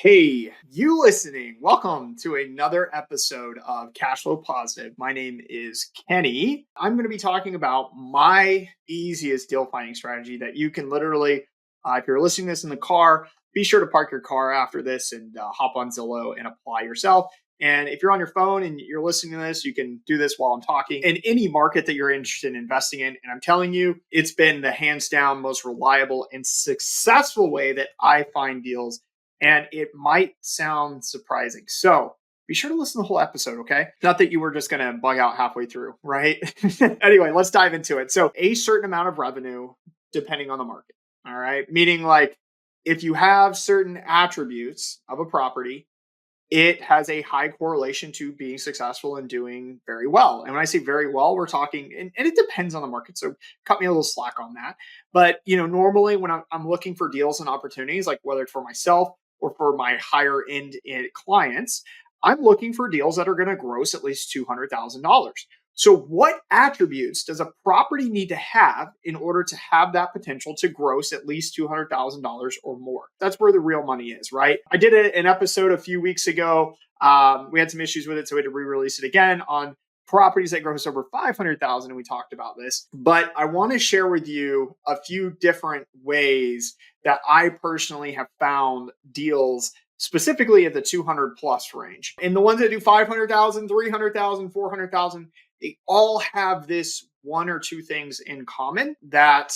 Hey, you listening. Welcome to another episode of Cash Flow Positive. My name is Kenny. I'm going to be talking about my easiest deal finding strategy that you can literally, if you're listening to this in the car, be sure to park your car after this and hop on Zillow and apply yourself. And if you're on your phone and you're listening to this, you can do this while I'm talking in any market that you're interested in investing in. And I'm telling you, it's been the hands down most reliable and successful way that I find deals, and it might sound surprising. So be sure to listen to the whole episode, okay? Not that you were just going to bug out halfway through, right? Anyway, let's dive into it. So, a certain amount of revenue depending on the market, all right? Meaning, like, if you have certain attributes of a property, it has a high correlation to being successful and doing very well. And when I say very well, we're talking, and it depends on the market. So cut me a little slack on that. But, normally when I'm looking for deals and opportunities, like whether it's for myself or for my higher end clients, I'm looking for deals that are going to gross at least $200,000. So, what attributes does a property need to have in order to have that potential to gross at least $200,000 or more? That's where the real money is, right? I did an episode a few weeks ago. We had some issues with it, so we had to re-release it again on properties that gross over 500,000, and we talked about this. But I want to share with you a few different ways that I personally have found deals specifically at the 200 plus range. And the ones that do 500,000, 300,000, 400,000, they all have this one or two things in common that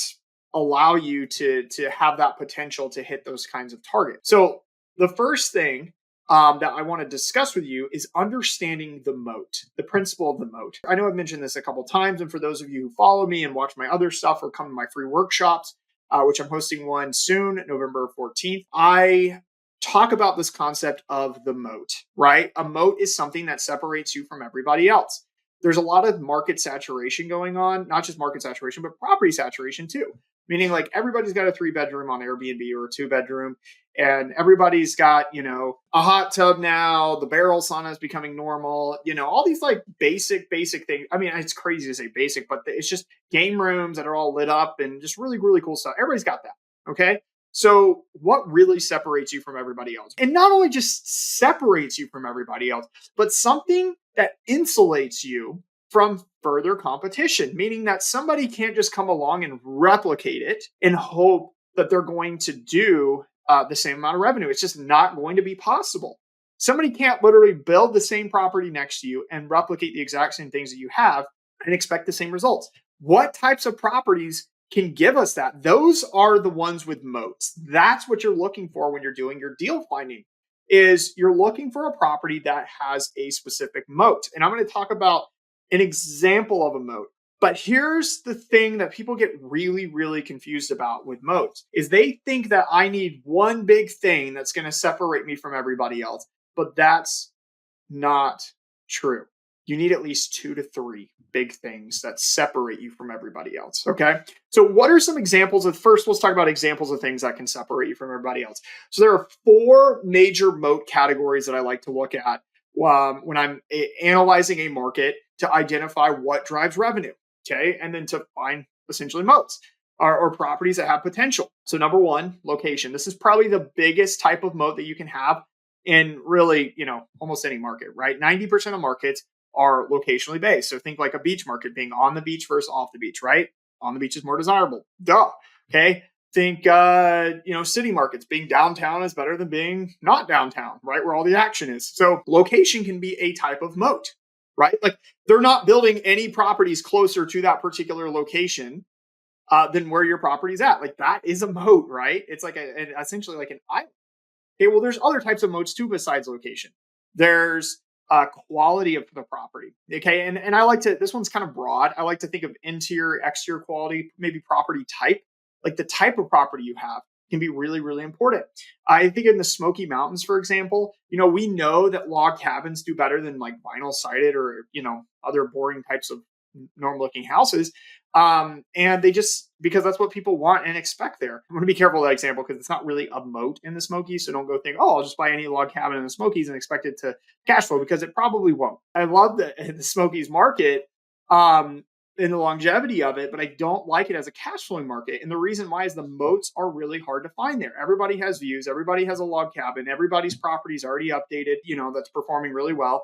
allow you to have that potential to hit those kinds of targets. So the first thing that I want to discuss with you is understanding the moat, the principle of the moat. I know I've mentioned this a couple of times, and for those of you who follow me and watch my other stuff or come to my free workshops, which I'm hosting one soon, November 14th, I talk about this concept of the moat, right? A moat is something that separates you from everybody else. There's a lot of market saturation going on, not just market saturation, but property saturation too. Meaning, like, everybody's got a 3-bedroom on Airbnb or a 2-bedroom, and everybody's got, a hot tub now. The barrel sauna is becoming normal. All these like basic things. I mean, it's crazy to say basic, but it's just game rooms that are all lit up and just really, really cool stuff. Everybody's got that. Okay. So what really separates you from everybody else? And not only just separates you from everybody else, but something that insulates you from further competition, meaning that somebody can't just come along and replicate it and hope that they're going to do the same amount of revenue. It's just not going to be possible. Somebody can't literally build the same property next to you and replicate the exact same things that you have and expect the same results. What types of properties can give us that? Those are the ones with moats. That's what you're looking for when you're doing your deal finding, is you're looking for a property that has a specific moat. And I'm going to talk about an example of a moat. But here's the thing that people get really, really confused about with moats is they think that I need one big thing that's going to separate me from everybody else. But that's not true. You need at least 2 to 3 big things that separate you from everybody else. Okay. So what are some examples of, first, let's talk about examples of things that can separate you from everybody else. So there are 4 major moat categories that I like to look at when I'm analyzing a market to identify what drives revenue. Okay. And then to find essentially moats or properties that have potential. So number 1, location. This is probably the biggest type of moat that you can have in really, almost any market, right? 90% of markets are locationally based. So think like a beach market being on the beach versus off the beach, right? On the beach is more desirable. Duh. Okay. Think, city markets being downtown is better than being not downtown, right? Where all the action is. So location can be a type of moat, right? Like, they're not building any properties closer to that particular location than where your property's at. Like, that is a moat, right? It's like essentially like an island. Okay, well, there's other types of moats too besides location. There's quality of the property. Okay, and I like to, this one's kind of broad. I like to think of interior, exterior quality, maybe property type. Like, the type of property you have can be really, really important. I think in the Smoky Mountains, for example, we know that log cabins do better than like vinyl sided or, other boring types of normal looking houses. And they just, because that's what people want and expect there. I'm going to be careful with that example because it's not really a moat in the Smokies. So don't go think, oh, I'll just buy any log cabin in the Smokies and expect it to cash flow, because it probably won't. I love that in the Smokies market, in the longevity of it, but I don't like it as a cash flowing market. And the reason why is the moats are really hard to find there. Everybody has views, everybody has a log cabin, everybody's property is already updated, that's performing really well.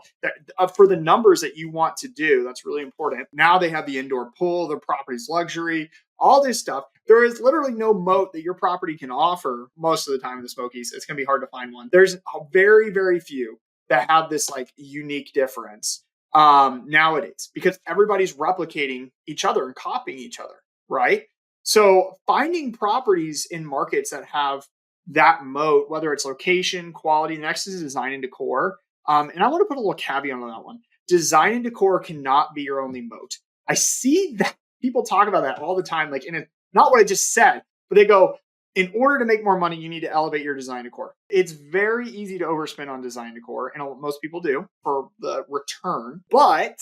For the numbers that you want to do, that's really important. Now they have the indoor pool, the property's luxury, all this stuff. There is literally no moat that your property can offer most of the time in the Smokies. It's going to be hard to find one. There's a very, very few that have this like unique difference nowadays because everybody's replicating each other and copying each other, right? So finding properties in markets that have that moat, whether it's location, quality, next is design and decor. And I want to put a little caveat on that one. Design and decor cannot be your only moat. I see that people talk about that all the time, like not what I just said, but they go, in order to make more money, you need to elevate your design decor. It's very easy to overspend on design decor, and most people do for the return, but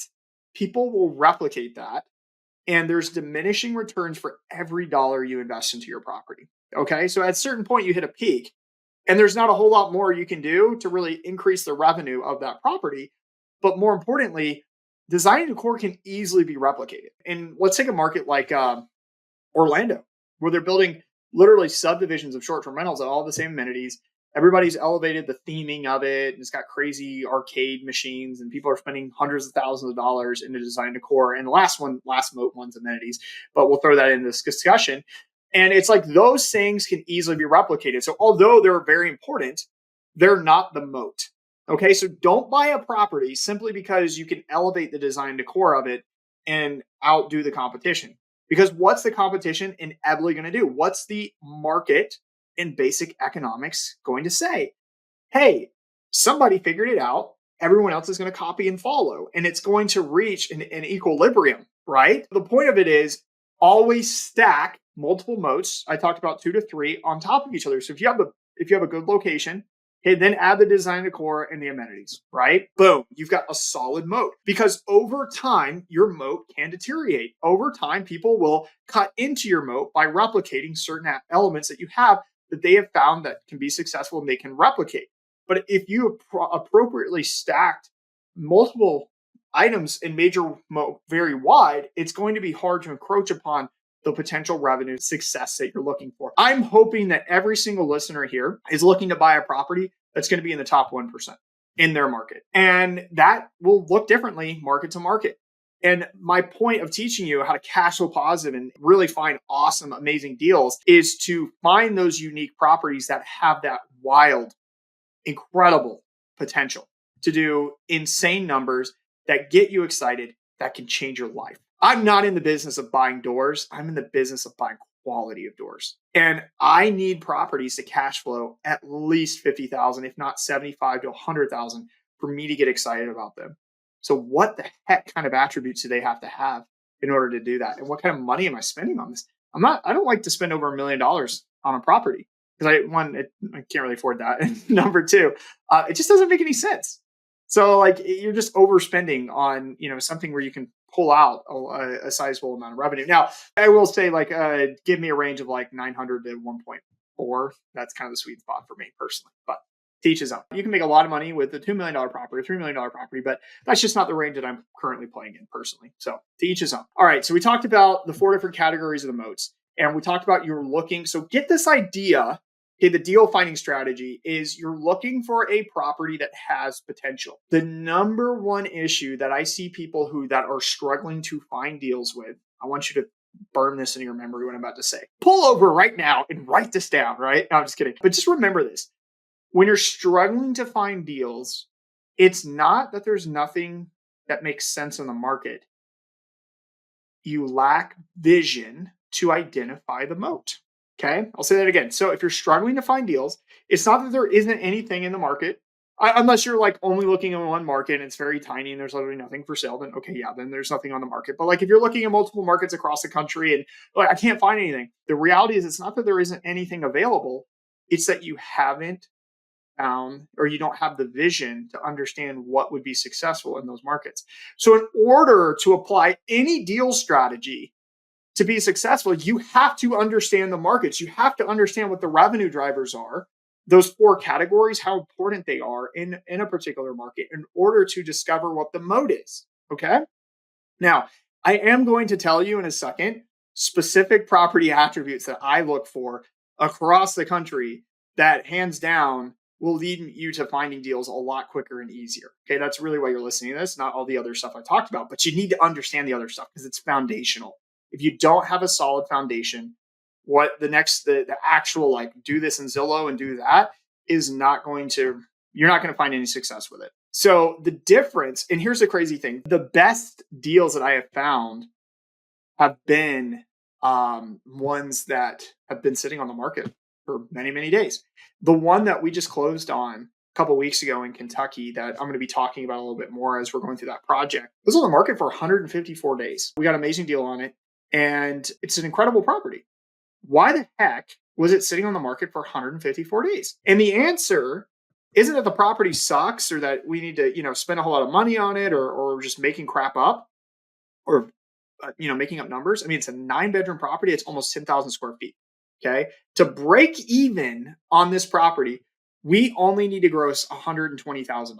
people will replicate that. And there's diminishing returns for every dollar you invest into your property. Okay. So at a certain point, you hit a peak, and there's not a whole lot more you can do to really increase the revenue of that property. But more importantly, design and decor can easily be replicated. And let's take a market like Orlando, where they're building literally subdivisions of short-term rentals that all have the same amenities. Everybody's elevated the theming of it, and it's got crazy arcade machines, and people are spending hundreds of thousands of dollars into design decor. And the last moat one's amenities, but we'll throw that in this discussion. And it's like those things can easily be replicated. So although they're very important, they're not the moat. Okay, so don't buy a property simply because you can elevate the design decor of it and outdo the competition. Because what's the competition inevitably going to do? What's the market in basic economics going to say? Hey, somebody figured it out. Everyone else is going to copy and follow, and it's going to reach an equilibrium, right? The point of it is always stack multiple moats. I talked about 2 to 3 on top of each other. So if you have a good location, okay, then add the design decor and the amenities, right? Boom, you've got a solid moat. Because over time, your moat can deteriorate. Over time, people will cut into your moat by replicating certain elements that you have that they have found that can be successful and they can replicate. But if you appropriately stacked multiple items and made your moat very wide, it's going to be hard to encroach upon the potential revenue success that you're looking for. I'm hoping that every single listener here is looking to buy a property that's going to be in the top 1% in their market. And that will look differently market to market. And my point of teaching you how to cash flow positive and really find awesome, amazing deals is to find those unique properties that have that wild, incredible potential to do insane numbers that get you excited, that can change your life. I'm not in the business of buying doors. I'm in the business of buying quality of doors. And I need properties to cash flow at least 50,000, if not 75 to 100,000 for me to get excited about them. So what the heck kind of attributes do they have to have in order to do that? And what kind of money am I spending on this? I don't like to spend over $1 million on a property because I can't really afford that. And number two, it just doesn't make any sense. So like you're just overspending on, something where you can pull out a sizable amount of revenue. Now, I will say like, give me a range of like 900 to 1.4. That's kind of the sweet spot for me personally, but to each his own. You can make a lot of money with a $2 million property, $3 million property, but that's just not the range that I'm currently playing in personally. So to each his own. All right. So we talked about the 4 different categories of the moats, and we talked about you're looking. So get this idea. Okay, the deal finding strategy is you're looking for a property that has potential. The number one issue that I see people that are struggling to find deals with, I want you to burn this in your memory what I'm about to say. Pull over right now and write this down, right? No, I'm just kidding. But just remember this. When you're struggling to find deals, it's not that there's nothing that makes sense in the market. You lack vision to identify the moat. Okay, I'll say that again. So if you're struggling to find deals, it's not that there isn't anything in the market, unless you're like only looking in one market and it's very tiny and there's literally nothing for sale. Then okay, yeah, then there's nothing on the market. But like if you're looking at multiple markets across the country and like I can't find anything, the reality is it's not that there isn't anything available. It's that you haven't found or you don't have the vision to understand what would be successful in those markets. So in order to apply any deal strategy to be successful, you have to understand the markets. You have to understand what the revenue drivers are, those 4 categories, how important they are in a particular market in order to discover what the moat is. Okay. Now, I am going to tell you in a second specific property attributes that I look for across the country that hands down will lead you to finding deals a lot quicker and easier. Okay, that's really why you're listening to this, not all the other stuff I talked about, but you need to understand the other stuff because it's foundational. If you don't have a solid foundation, what the actual like do this in Zillow and do that is not going to, you're not going to find any success with it. So the difference, and here's the crazy thing, the best deals that I have found have been ones that have been sitting on the market for many, many days. The one that we just closed on a couple weeks ago in Kentucky that I'm going to be talking about a little bit more as we're going through that project was on the market for 154 days. We got an amazing deal on it, and it's an incredible property. Why the heck was it sitting on the market for 154 days? And the answer isn't that the property sucks or that we need to, spend a whole lot of money on it or just making crap up or, making up numbers. I mean, it's a 9-bedroom property. It's almost 10,000 square feet. Okay. To break even on this property, we only need to gross $120,000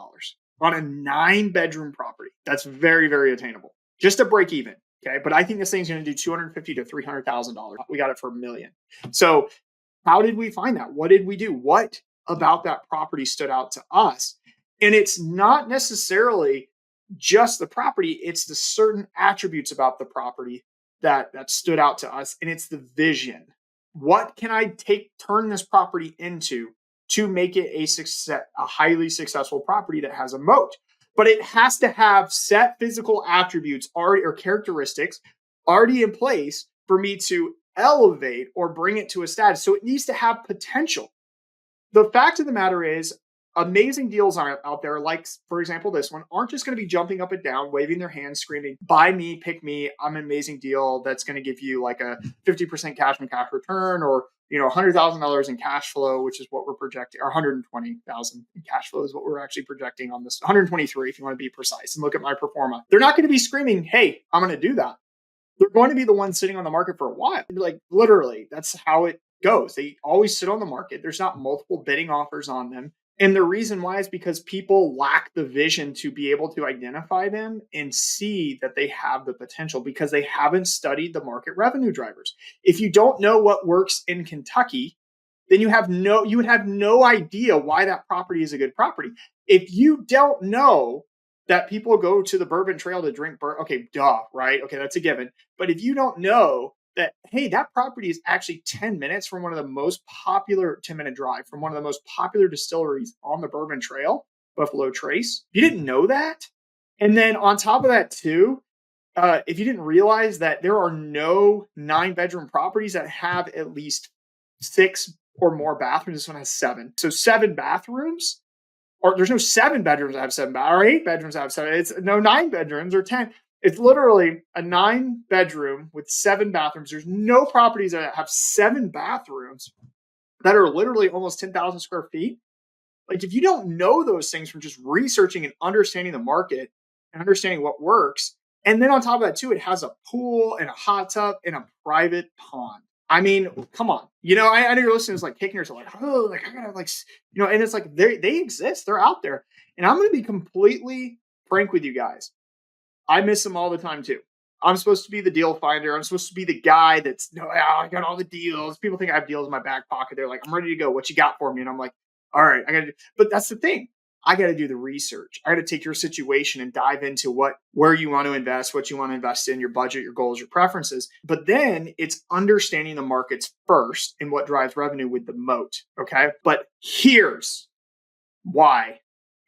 on a 9-bedroom property. That's very, very attainable just to break even. Okay. But I think this thing's going to do $250,000 to $300,000. We got it for $1 million. So how did we find that? What did we do? What about that property stood out to us? And it's not necessarily just the property, it's the certain attributes about the property that stood out to us, and it's the vision. What can I turn this property into to make it a highly successful property that has a moat? But it has to have set physical attributes already or characteristics already in place for me to elevate or bring it to a status. So it needs to have potential. The fact of the matter is, amazing deals out there, like, for example, this one, aren't just going to be jumping up and down, waving their hands, screaming, buy me, pick me, I'm an amazing deal that's going to give you like a 50% cash on cash return or, $100,000 in cash flow, which is what we're projecting, or 120,000 in cash flow is what we're actually projecting on this, 123 if you want to be precise and look at my pro forma. They're not going to be screaming, hey, I'm going to do that. They're going to be the ones sitting on the market for a while. Like literally, that's how it goes. They always sit on the market. There's not multiple bidding offers on them. And the reason why is because people lack the vision to be able to identify them and see that they have the potential because they haven't studied the market revenue drivers. If you don't know what works in Kentucky, then you would have no idea why that property is a good property. If you don't know that people go to the Bourbon Trail to drink okay, duh, right? Okay, that's a given. But if you don't know that, hey, that property is actually 10 minutes from one of the most popular 10-minute drive from one of the most popular distilleries on the Bourbon Trail, Buffalo Trace. If you didn't know that, and then on top of that too, if you didn't realize that there are no 9-bedroom properties that have at least 6 or more bathrooms, this one has 7. So 7 bathrooms, or there's no 7 bedrooms that have 7 or 8 bedrooms that have 7. It's no 9 bedrooms or 10. It's literally a 9-bedroom with 7 bathrooms. There's no properties that have 7 bathrooms that are literally almost 10,000 square feet. Like if you don't know those things from just researching and understanding the market and understanding what works, and then on top of that too, it has a pool and a hot tub and a private pond. I mean, come on. I know your listeners like kicking yourself like, oh, like I gotta like, and it's like they exist. They're out there. And I'm going to be completely frank with you guys. I miss them all the time too. I'm supposed to be the deal finder. I'm supposed to be the guy that's, I got all the deals. People think I have deals in my back pocket. They're like, I'm ready to go. What you got for me? And I'm like, all right, but that's the thing. I got to do the research. I got to take your situation and dive into where you want to invest, what you want to invest in, your budget, your goals, your preferences. But then it's understanding the markets first and what drives revenue with the moat. Okay. But here's why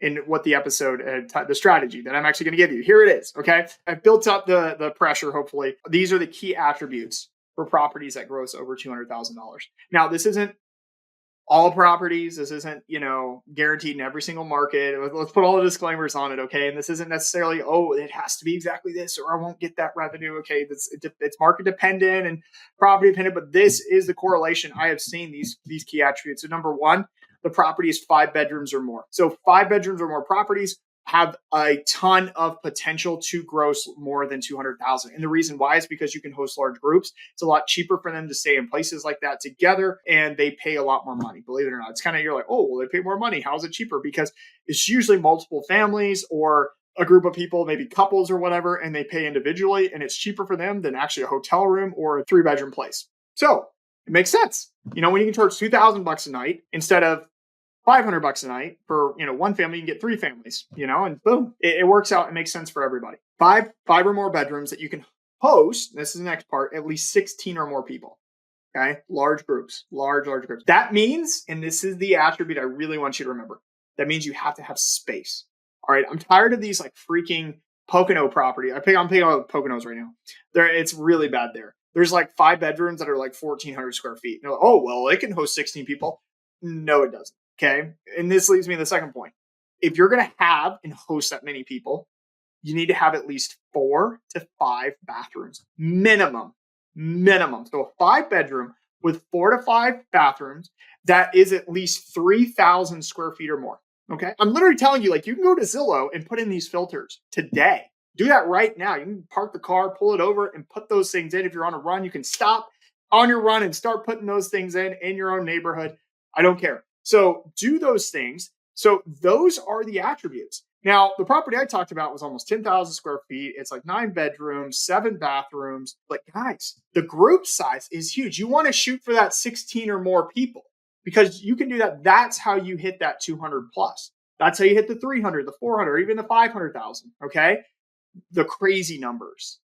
and what the episode, the strategy that I'm actually going to give you. Here it is. Okay. I've built up the pressure. Hopefully these are the key attributes for properties that gross over $200,000. Now, this isn't all properties. This isn't, guaranteed in every single market. Let's put all the disclaimers on it. Okay. And this isn't necessarily, it has to be exactly this, or I won't get that revenue. Okay. It's market dependent and property dependent, but this is the correlation. I have seen these key attributes. So number one, the property is 5 bedrooms or more. So 5 bedrooms or more properties have a ton of potential to gross more than 200,000. And the reason why is because you can host large groups. It's a lot cheaper for them to stay in places like that together, and they pay a lot more money. Believe it or not, it's kind of, you're like, oh, well, they pay more money. How is it cheaper? Because it's usually multiple families or a group of people, maybe couples or whatever, and they pay individually, and it's cheaper for them than actually a hotel room or a 3-bedroom place. So it makes sense. When you can charge $2,000 a night instead of $500 a night for one family, you can get 3 families. And boom, it works out. It makes sense for everybody. Five or more bedrooms that you can host. This is the next part. At least 16 or more people. Okay, large groups, large groups. That means, and this is the attribute I really want you to remember. That means you have to have space. All right, I'm tired of these like freaking Pocono property. I'm picking on Poconos right now. It's really bad there. There's like 5 bedrooms that are like 1,400 square feet. Like, oh well, it can host 16 people. No, it doesn't. Okay, and this leads me to the second point. If you're going to have and host that many people, you need to have at least 4 to 5 bathrooms minimum. So a 5-bedroom with 4 to 5 bathrooms, that is at least 3,000 square feet or more. Okay. I'm literally telling you, like, you can go to Zillow and put in these filters today. Do that right now. You can park the car, pull it over, and put those things in. If you're on a run, you can stop on your run and start putting those things in your own neighborhood. I don't care. So do those things. So those are the attributes. Now, the property I talked about was almost 10,000 square feet. It's like 9 bedrooms, 7 bathrooms. But guys, the group size is huge. You want to shoot for that 16 or more people because you can do that. That's how you hit that 200 plus. That's how you hit the 300, the 400, even the 500,000. Okay. The crazy numbers,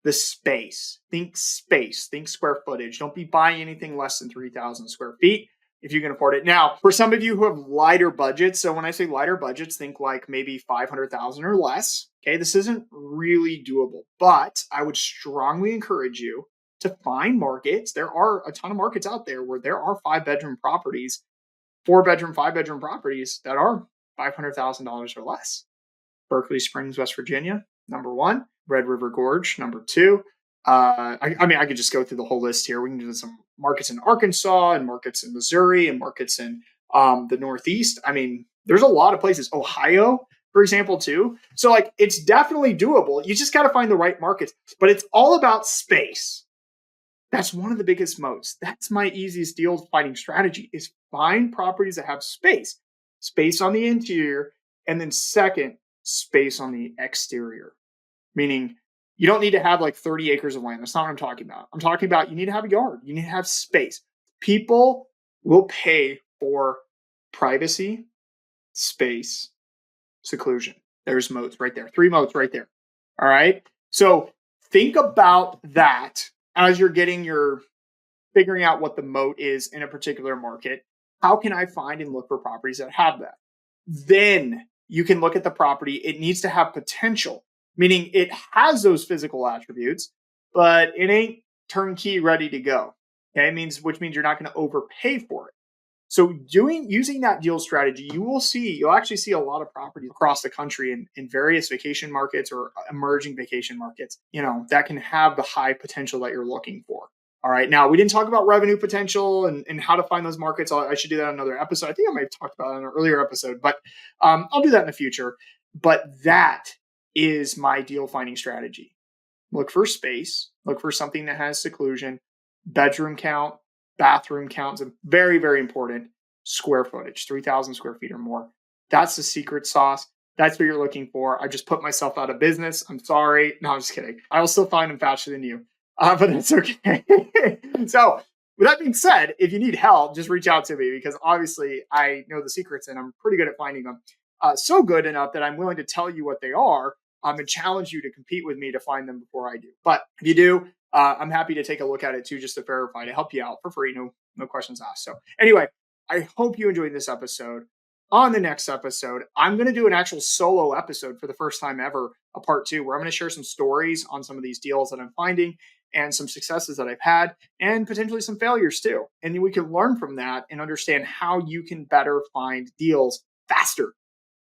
the space, think square footage. Don't be buying anything less than 3,000 square feet if you can afford it. Now, for some of you who have lighter budgets, so when I say lighter budgets, think like maybe 500,000 or less. Okay, this isn't really doable, but I would strongly encourage you to find markets. There are a ton of markets out there where there are 5-bedroom properties, 4-bedroom, 5-bedroom properties that are $500,000 or less. Berkeley Springs, West Virginia, number 1. Red River Gorge, number 2. I could just go through the whole list here. We can do some markets in Arkansas and markets in Missouri and markets in the Northeast. I mean, there's a lot of places. Ohio, for example, too. So like, it's definitely doable. You just got to find the right markets, but it's all about space. That's one of the biggest moats. That's my easiest deal finding strategy is find properties that have space on the interior, and then second, space on the exterior. Meaning you don't need to have like 30 acres of land. That's not what I'm talking about. I'm talking about you need to have a yard. You need to have space. People will pay for privacy, space, seclusion. There's moats right there. 3 moats right there. All right. So think about that as you're figuring out what the moat is in a particular market. How can I find and look for properties that have that? Then you can look at the property. It needs to have potential. Meaning it has those physical attributes, but it ain't turnkey ready to go. Okay, which means you're not going to overpay for it. So using that deal strategy, you'll actually see a lot of property across the country in various vacation markets or emerging vacation markets, that can have the high potential that you're looking for. All right. Now, we didn't talk about revenue potential and how to find those markets. I should do that in another episode. I think I might have talked about it in an earlier episode, but I'll do that in the future. But that is my deal finding strategy. Look for space, look for something that has seclusion, bedroom count, bathroom count is very, very important. Square footage, 3,000 square feet or more. That's the secret sauce. That's what you're looking for. I just put myself out of business. I'm sorry. No, I'm just kidding. I will still find them faster than you, but that's okay. So with that being said, if you need help, just reach out to me because obviously I know the secrets and I'm pretty good at finding them. So good enough that I'm willing to tell you what they are and challenge you to compete with me to find them before I do. But if you do, I'm happy to take a look at it too, just to verify, to help you out for free. No questions asked. So anyway, I hope you enjoyed this episode. On the next episode, I'm going to do an actual solo episode for the first time ever, a part 2, where I'm going to share some stories on some of these deals that I'm finding and some successes that I've had and potentially some failures too. And we can learn from that and understand how you can better find deals faster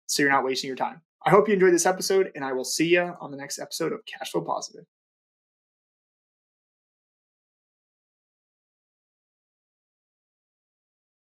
so you're not wasting your time. I hope you enjoyed this episode, and I will see you on the next episode of Cashflow Positive.